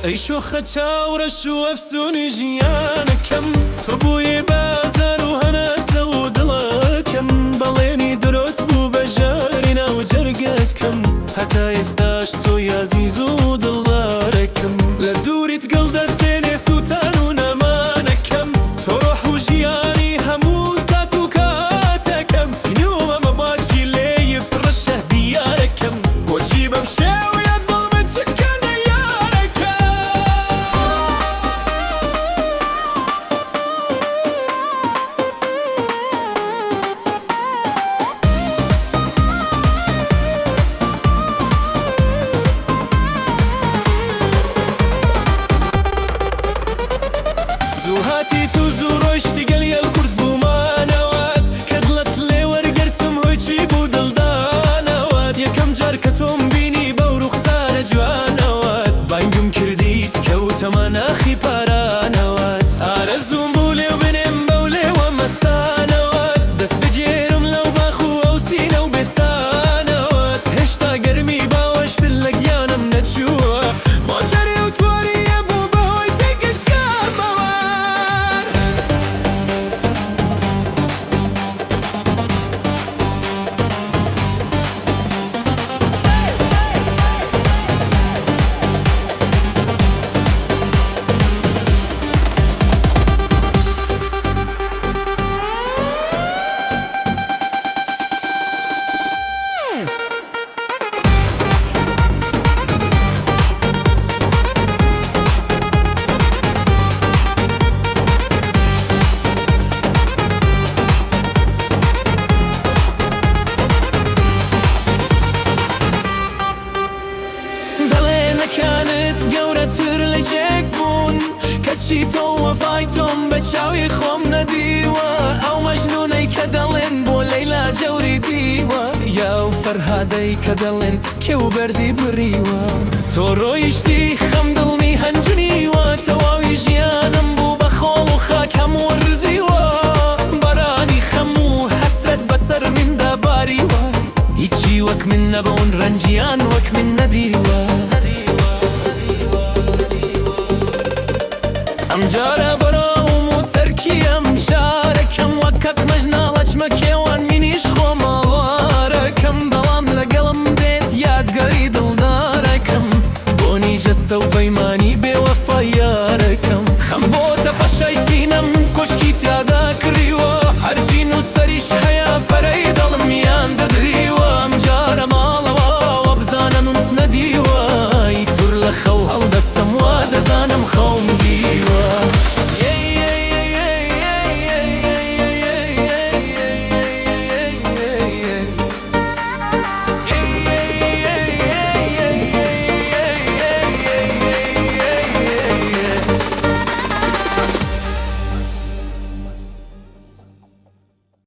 ئەی شۆخە چاوڕەش و ئەفسونی ژیانەکەم تۆ بووی بازار و هەناسە و دڵەکەم بەڵێنی درۆت بوو بەژاری ناو جەرگەکەم هەتا ئێستاش تۆ یازیز و دڵدارەکەم لە دووریت گەڵ دەستێنێ سووتان و نەمانەکەم تۆ ڕۆح و ژیانی هەموو سات و کاتەکەم سینووە مەباجی لێی پڕە شەهریارەکەم بۆچی بەم شێوەیە دڵمە چکەنە زوو هاتی تو زوو ڕۆیشتی گەلیەل کورد بوومانەوات کە دڵت لێ وەرگرتم هۆی چی بوو دڵدانەوات یەکەم جار کە تۆم بینی بەو ڕوخسارە جوانەوات بانگم کردیت کەوتەمە ناخی پارانەوات ئارەزووم بوو لێو بنێم بەو لێوە مەستانەوات دەست بجێرم لەو باخ و ئەو سینە و بێستانەوات هێشتا گەرمی باوەشتر لە گیانم نەچووە مۆجەری و تووەریە بوو بەهۆی تێگەشتکەمەوە بەڵێنەکانت گەورەتر لە جێک بوون کەچی تۆ وەفای تۆم بە چاوی خۆم نەدیوە ئەو مەجنونەی کە دەڵێن بۆ لەیلا جەوری دیوە یا و فەرهادەی کە دەڵێن کێو بەردی بڕیوە تۆ ڕۆیشتی خەم دڵمی هەنجنیوە تەواوی ژیانم بوو بە خۆڵ و خاک هەموو ڕزیوە بەرانی خەم و حەسرەت بەسەر مندا باریوە هیچی وەک من نەبوون ڕەنجیان وەک من نەدیوە ئەم جارە بەراوم و تەرکی ئەم شارەکەم وەک کەک مەژناڵە چمە کێوان منیش خۆمەوارەکەم بەڵام لەگەڵم دێت یادگەری دڵدارەکەم بۆنی جەستە و پەیمانی بێوەفا یارەکەم خەم بۆتە پەشای سینەم کوشکی تیادا